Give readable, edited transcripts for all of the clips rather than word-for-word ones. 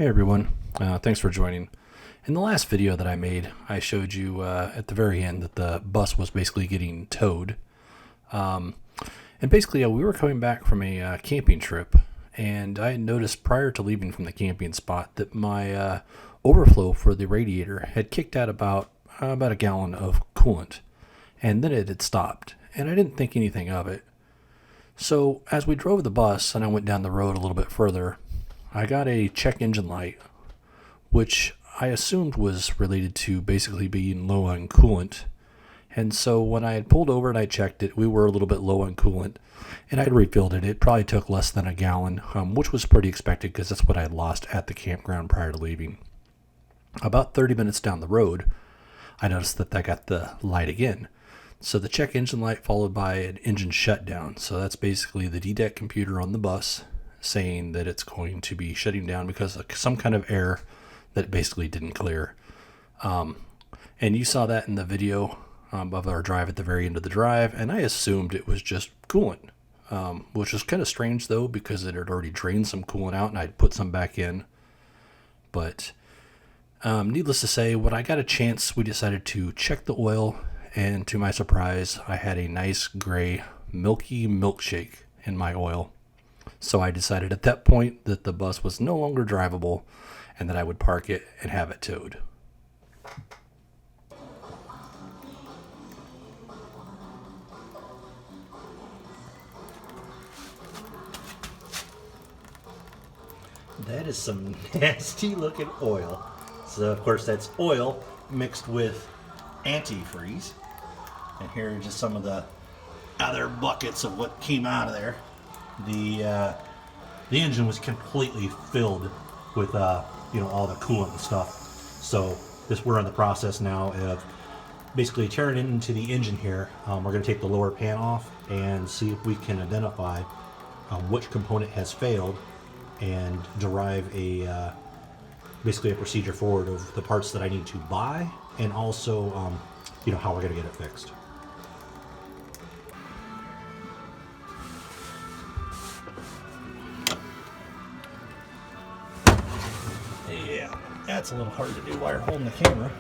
Hey everyone, thanks for joining. In the last video that I made, I showed you at the very end that the bus was basically getting towed. And basically we were coming back from a camping trip, and I had noticed prior to leaving from the camping spot that my overflow for the radiator had kicked out about a gallon of coolant, and then it had stopped, and I didn't think anything of it. So as we drove the bus and I went down the road a little bit further, I got a check engine light, which I assumed was related to basically being low on coolant. And so when I had pulled over and I checked it, we were a little bit low on coolant, and I'd refilled it. It probably took less than a gallon, which was pretty expected because that's what I had lost at the campground prior to leaving. About 30 minutes down the road, I noticed that I got the light again. So the check engine light followed by an engine shutdown. So that's basically the DDEC computer on the bus saying that it's going to be shutting down because of some kind of error that it basically didn't clear. And you saw that in the video of our drive at the very end of the drive, and I assumed it was just coolant, which was kind of strange though because it had already drained some coolant out and I'd put some back in. But needless to say, when I got a chance, we decided to check the oil, and to my surprise, I had a nice gray milky milkshake in my oil. So I decided at that point that the bus was no longer drivable and that I would park it and have it towed. That is some nasty looking oil. So of course that's oil mixed with antifreeze. And here are just some of the other buckets of what came out of there. The engine was completely filled with all the coolant and stuff. So we're in the process now of basically tearing it into the engine here. We're going to take the lower pan off and see if we can identify which component has failed and derive basically a procedure forward of the parts that I need to buy, and also how we're going to get it fixed. Yeah, that's a little hard to do while you're holding the camera.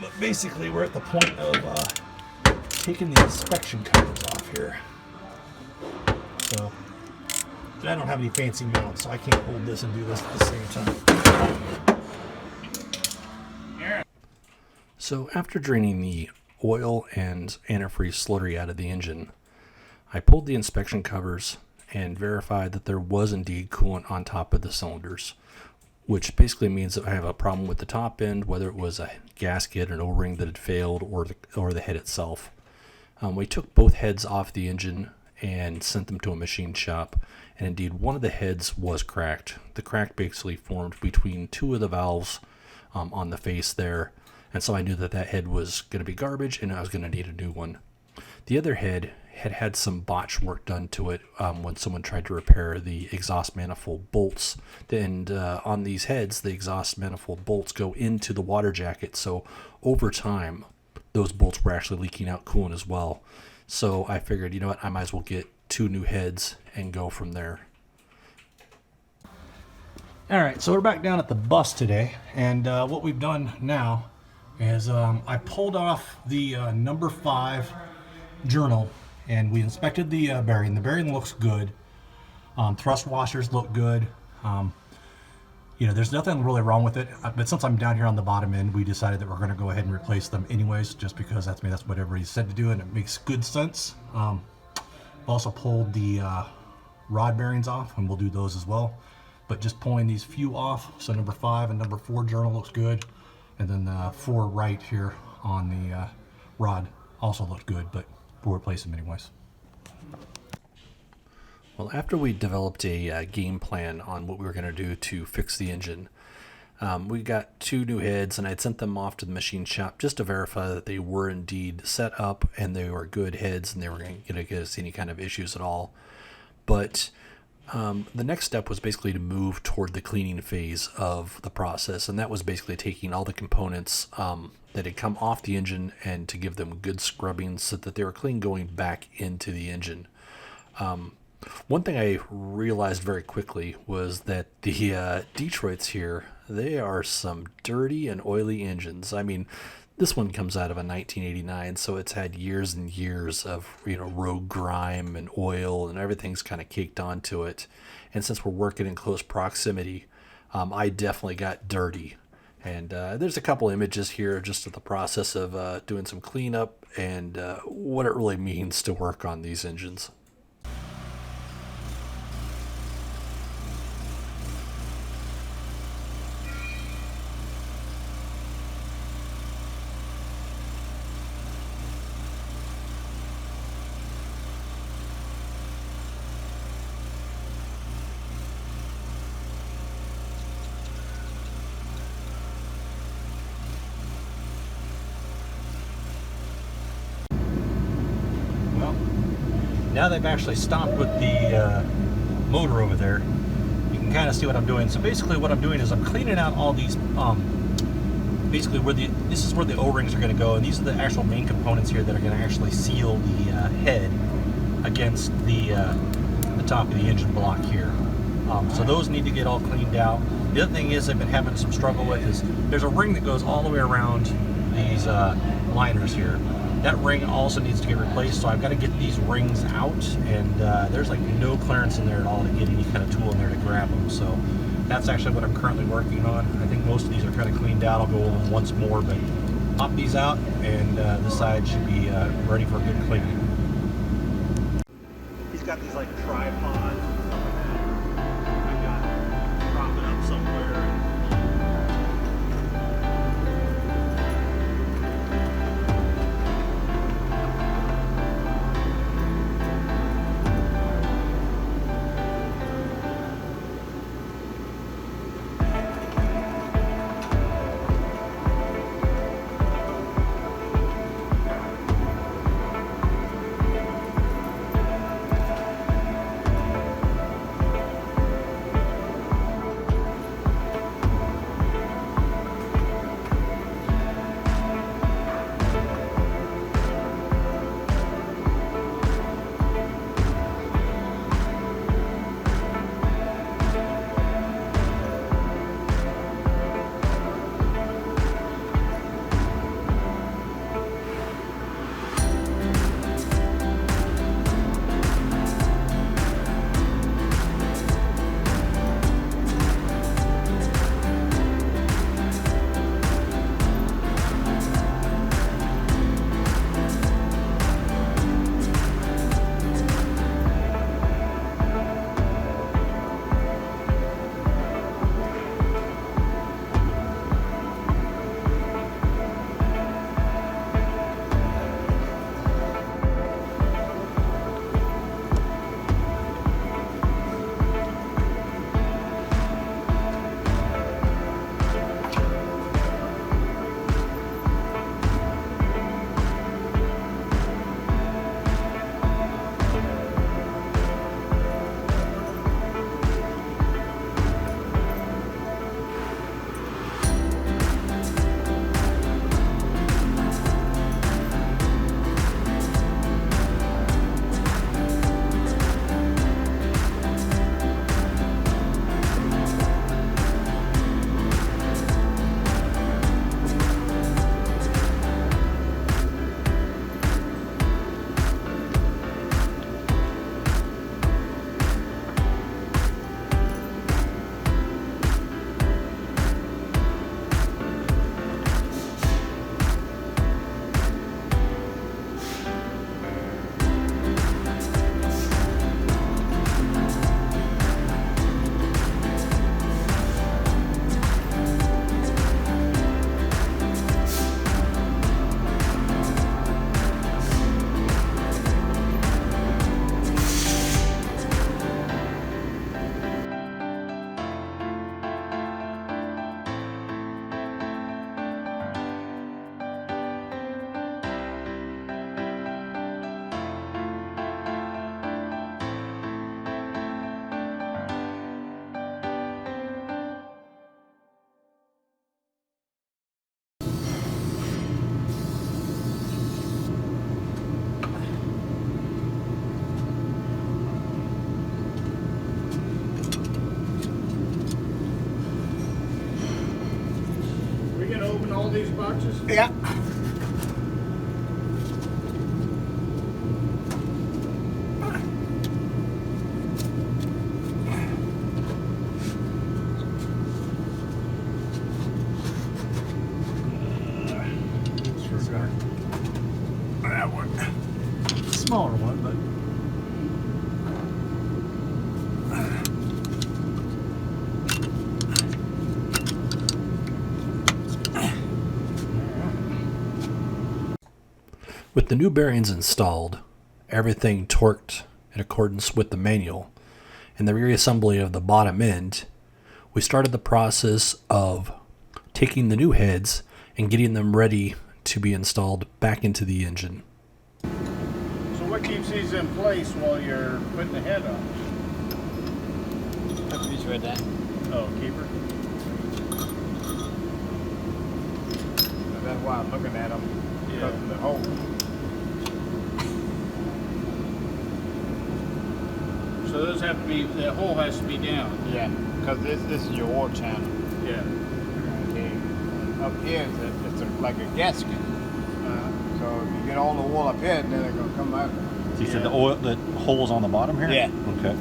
But basically we're at the point of taking the inspection covers off here. So I don't have any fancy mounts, so I can't hold this and do this at the same time. So after draining the oil and antifreeze slurry out of the engine, I pulled the inspection covers and verified that there was indeed coolant on top of the cylinders, which basically means that I have a problem with the top end, whether it was a gasket, an O-ring that had failed, or the head itself. We took both heads off the engine and sent them to a machine shop, and indeed one of the heads was cracked. The crack basically formed between two of the valves on the face there, and so I knew that head was going to be garbage and I was going to need a new one. The other head had some botch work done to it when someone tried to repair the exhaust manifold bolts. And on these heads, the exhaust manifold bolts go into the water jacket, so over time those bolts were actually leaking out coolant as well. So I figured, you know what, I might as well get two new heads and go from there. All right, so we're back down at the bus today, and what we've done now is I pulled off the number 5 journal, and we inspected the bearing. The bearing looks good. Thrust washers look good. There's nothing really wrong with it, but since I'm down here on the bottom end, we decided that we're going to go ahead and replace them anyways, just because that's what everybody said to do, and it makes good sense. Also pulled the rod bearings off, and we'll do those as well. But just pulling these few off, so number 5 and number 4 journal looks good, and then the 4 right here on the rod also looked good, but we'll replace them anyways. Well, after we developed a game plan on what we were going to do to fix the engine, we got 2 new heads, and I'd sent them off to the machine shop just to verify that they were indeed set up and they were good heads and they were going to get us any kind of issues at all. But the next step was basically to move toward the cleaning phase of the process, and that was basically taking all the components that had come off the engine and to give them good scrubbing so that they were clean going back into the engine. One thing I realized very quickly was that the Detroits here, they are some dirty and oily engines. I mean, this one comes out of a 1989, so it's had years and years of, road grime and oil, and everything's kind of caked onto it. And since we're working in close proximity, I definitely got dirty. And there's a couple images here just of the process of doing some cleanup and what it really means to work on these engines. Well, now they've actually stopped with the motor over there. You can kind of see what I'm doing. So basically what I'm doing is I'm cleaning out all these, basically this is where the O-rings are going to go, and these are the actual main components here that are going to actually seal the head against the top of the engine block here. So those need to get all cleaned out. The other thing is I've been having some struggle with is there's a ring that goes all the way around these liners here. That ring also needs to get replaced, so I've got to get these rings out, and there's like no clearance in there at all to get any kind of tool in there to grab them. So that's actually what I'm currently working on. I think most of these are kind of cleaned out. I'll go over them once more, but pop these out, and this side should be ready for a good cleaning. He's got these like tripods and stuff like that. I've got to prop it up somewhere. all these boxes? Yeah. That one. Smaller one, but. With the new bearings installed, everything torqued in accordance with the manual, and the reassembly of the bottom end, we started the process of taking the new heads and getting them ready to be installed back into the engine. So what keeps these in place while you're putting the head on? That piece right there. Oh, keeper? That's why I'm looking at them. Yeah. Because of the hole. So those have to be, the hole has to be down. Yeah, because this is your oil channel. Yeah. Okay. Up here, it's like a gasket. So if you get all the oil up here, then it's going to come out. So you said the oil, the hole's on the bottom here? Yeah. Okay.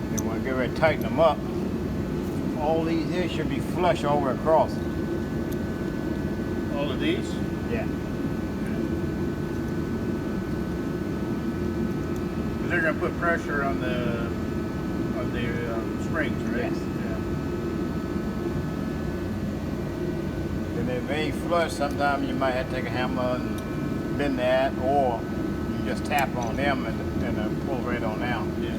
Then when I get ready to tighten them up, all these here should be flush all the way across. All of these? Yeah. Because they're going to put pressure on the springs, right? Yes. Yeah. Then if they ain't flush, sometimes you might have to take a hammer and bend that, or you just tap on them and pull right on down. Yeah.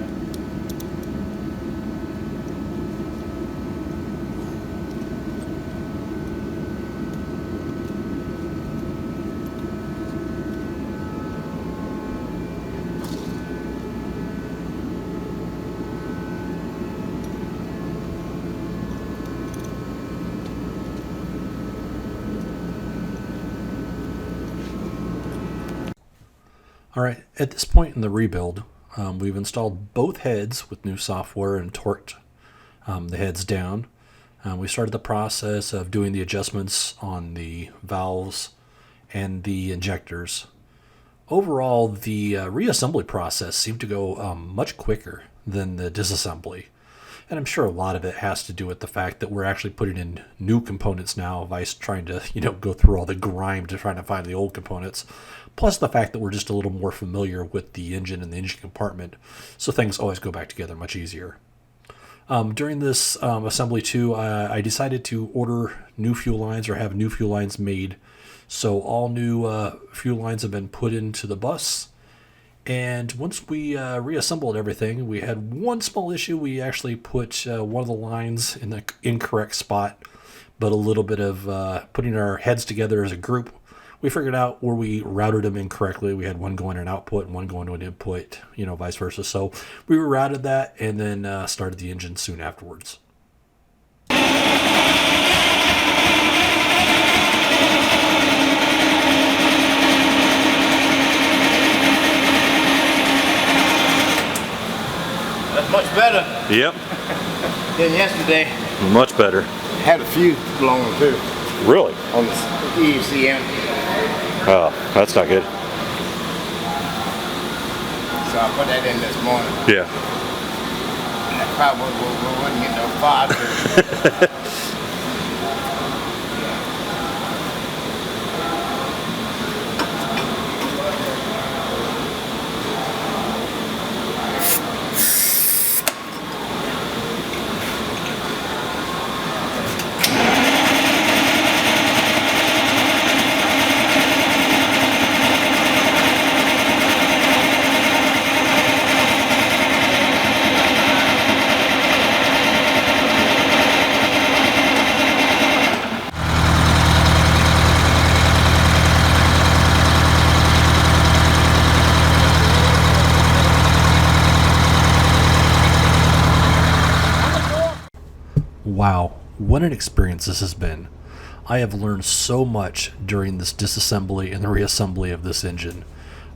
All right, at this point in the rebuild, we've installed both heads with new software and torqued the heads down. We started the process of doing the adjustments on the valves and the injectors. Overall, the reassembly process seemed to go much quicker than the disassembly. And I'm sure a lot of it has to do with the fact that we're actually putting in new components now, vice trying to, go through all the grime to trying to find the old components. Plus the fact that we're just a little more familiar with the engine and the engine compartment, so things always go back together much easier. During this assembly too, I decided to order new fuel lines or have new fuel lines made. So all new fuel lines have been put into the bus. And once we reassembled everything, we had one small issue. We actually put one of the lines in the incorrect spot, but a little bit of putting our heads together as a group, we figured out where we routed them incorrectly. We had one going to an output and one going to an input, vice versa. So we rerouted that and then started the engine soon afterwards. That's much better Yep. than yesterday. Much better. Had a fuse blown too Really? on the ECM. Oh, that's not good. So I put that in this morning. Yeah. That probably wouldn't get no fire. what an experience this has been. I have learned so much during this disassembly and the reassembly of this engine.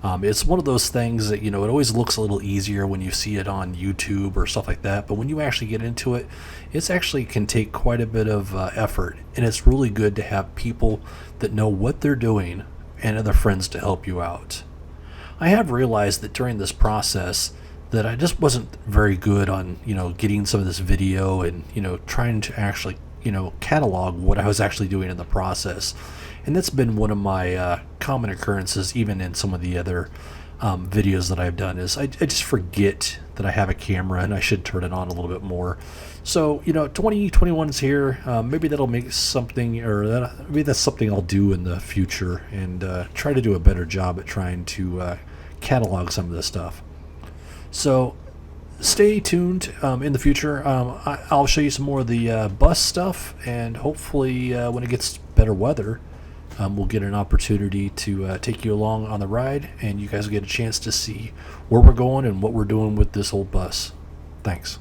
It's one of those things that, it always looks a little easier when you see it on YouTube or stuff like that, but when you actually get into it, it's actually can take quite a bit of effort, and it's really good to have people that know what they're doing and other friends to help you out. I have realized that during this process that I just wasn't very good on, getting some of this video and, trying to actually, catalog what I was actually doing in the process. And that's been one of my common occurrences, even in some of the other videos that I've done, is I just forget that I have a camera and I should turn it on a little bit more. So, 2021 is here. Maybe that'll make something, or maybe that's something I'll do in the future, and try to do a better job at trying to catalog some of this stuff. So stay tuned in the future. I'll show you some more of the bus stuff, and hopefully when it gets better weather, we'll get an opportunity to take you along on the ride, and you guys will get a chance to see where we're going and what we're doing with this old bus. Thanks.